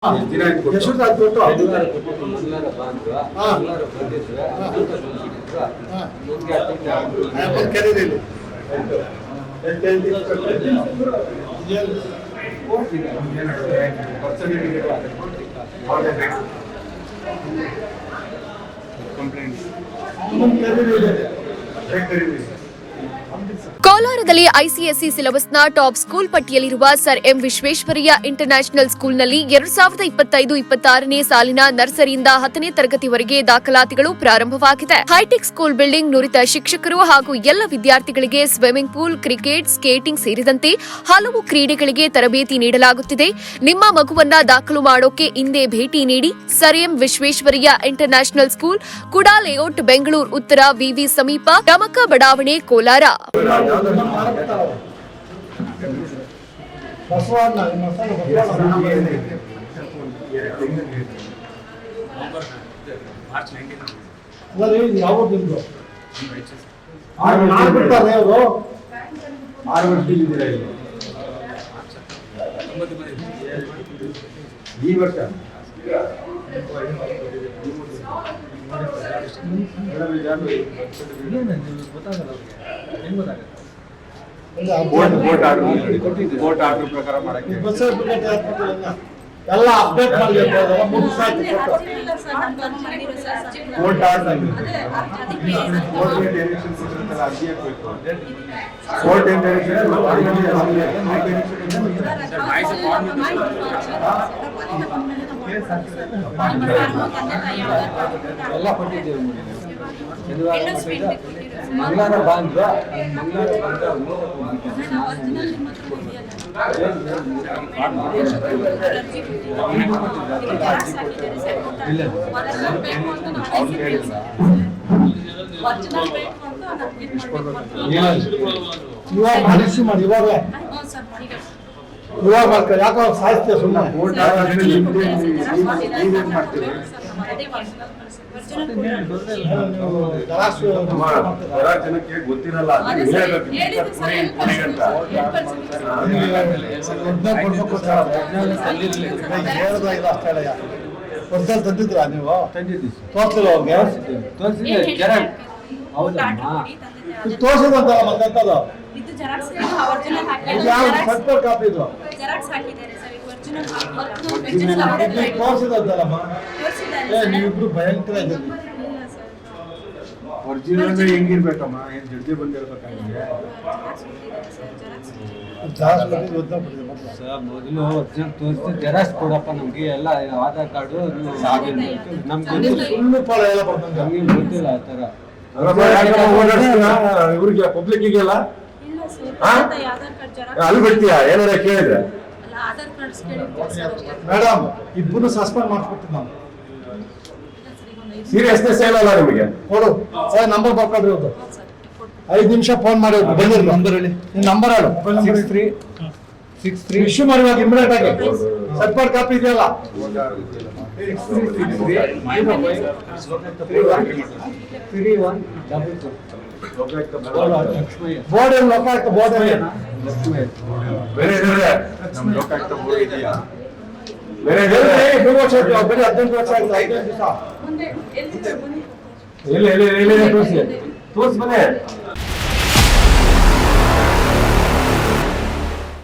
ಯಶೋಧ ಆಗ್ಬಿಟ್ಟು ಕರೀರಿ ಕೋಲಾರದಲ್ಲಿ ಐಸಿಎಸ್ಸಿ ಸಿಲೆಬಸ್ನ ಟಾಪ್ ಸ್ಕೂಲ್ ಪಟ್ಟಿಯಲ್ಲಿರುವ ಸರ್ ಎಂ ವಿಶ್ವೇಶ್ವರಯ್ಯ ಇಂಟರ್ನ್ಯಾಷನಲ್ ಸ್ಕೂಲ್ನಲ್ಲಿ 2025-26ನೇ ಸಾಲಿನ ನರ್ಸರಿಯಿಂದ 10ನೇ ತರಗತಿವರೆಗೆ ದಾಖಲಾತಿಗಳು ಪ್ರಾರಂಭವಾಗಿದೆ. ಹೈಟೆಕ್ ಸ್ಕೂಲ್ ಬಿಲ್ಡಿಂಗ್, ನುರಿತ ಶಿಕ್ಷಕರು ಹಾಗೂ ಎಲ್ಲ ವಿದ್ಯಾರ್ಥಿಗಳಿಗೆ ಸ್ವಿಮ್ಮಿಂಗ್ ಪೂಲ್, ಕ್ರಿಕೆಟ್, ಸ್ಕೇಟಿಂಗ್ ಸೇರಿದಂತೆ ಹಲವು ಕ್ರೀಡೆಗಳಿಗೆ ತರಬೇತಿ ನೀಡಲಾಗುತ್ತಿದೆ. ನಿಮ್ಮ ಮಗುವನ್ನ ದಾಖಲು ಮಾಡೋಕೆ ಇಂದೇ ಭೇಟಿ ನೀಡಿ. Sir M Visvesvaraya international school, ಕುಡಾ ಲೇಔಟ್, ಬೆಂಗಳೂರು ಉತ್ತರ, ವಿವಿ ಸಮೀಪ, ಟಮಕ ಬಡಾವಣೆ, ಕೋಲಾರ. ಈ ವರ್ಷ ಕೋರ್ಟ್ ಆರ್ಡರ್ ಪ್ರಕಾರ ಮಾಡಕ್ಕೆ ಎಲ್ಲ ಅಪ್ಡೇಟ್ ಮಾಡಬೇಕು. ಕೋರ್ಟ್ ಆರ್ಡರ್ ಅರ್ಜಿ ಹಾಕಬೇಕು. ಕೋರ್ಟ್ ಎಲ್ಲ ಕೊಟ್ಟಿದ್ದೇವೆ. ಮಂಗಳವಾರ ಬಂದು ಇವಾಗ ಯಾಕೋ ಸಾಹಿತ್ಯ ಸುಮ್ಮನೆ ಜನಕ್ಕೆ ಗೊತ್ತಿರಲ್ಲ. ವರ್ಷದಲ್ಲಿ ತಂದಿದ್ರಾ ನೀವು? ತೋರಿಸಿಲ್ಲ ಅವ್ರಿಗೆ? ತೋರಿಸಿದಂತ ಮತ್ತಂತದ್ದು ಯಾವ ಕಾಪಿ ಇದು ತೋರಿಸಿದಂತಲ್ಲಮ್ಮ. ನೀವಿಬ್ರು ಭಯಂಕರ ಇದ್ದೀರಿ. ಒರಿಜಿನಲ್ ಹೆಂಗಿರ್ಬೇಕಮ್ಮ? ಏನ್ ಜಡ್ಜಿ ಬಂದಿರ್ಬೇಕಾಗಿದೆ. ಮೊದಲು ಒರಿಜಿನಲ್ ತೋರಿಸಿ ಜೆರಾಕ್ಸ್ ಕೊಡಪ್ಪ ನಮ್ಗೆ. ಎಲ್ಲ ಆಧಾರ್ ಕಾರ್ಡು ನಮ್ಗೆ ಗೊತ್ತಿಲ್ಲ ಆ ತರ. ಇವ್ರಿಗೆ ಪಬ್ಲಿಕ್ಗೆಲ್ಲ ಅಲ್ಲಿ ಬಿಡ್ತೀಯಾ? ಏನಾರ ಕೇಳಿದ್ರೆ ಮೇಡಮ್ ಇಬ್ಬರು ಸಸ್ಪೆಂಡ್ ಮಾಡ್ಕೊಡ್ತೀವಿ ನಾವು. ಸೀರಿಯಸ್ನೆಸ್ ಏನಲ್ಲ ನಿಮಗೆ. ಕೊಡು ಸರ್, ನಂಬರ್ ಬರ್ಕೊಡ್ರಿ. ಅದು 5 ನಿಮಿಷ ಫೋನ್ ಮಾಡಿ ಬಂದಿರಿ. ನಂಬರ್ ಹೇಳಿ. ನಿಮ್ಮ ನಂಬರ್ ಹೇಳು. 63 ಇಶ್ಯೂ ಮಾಡುವಾಗ ಇಮಿಡಿಯೇಟ್ ಆಗಿ ಸರ್ಟಿಫೈಡ್ ಕಾಪಿ ಇದೆಯಲ್ಲ. ಬೋರ್ಡ್ ಏನು ಲೋಕಾಯುಕ್ತ ಬೋರ್ಡ್ ಬೇರೆ ಲೋಕಾಯುಕ್ತ ಬೋರ್ಡ್ ಇದೆಯಾ? ಬೇರೆ ಬರೀ 18 ವರ್ಷ ಆಯ್ತು. 5 ದಿವಸ ತೋರಿಸಿ ಬನ್ನಿ.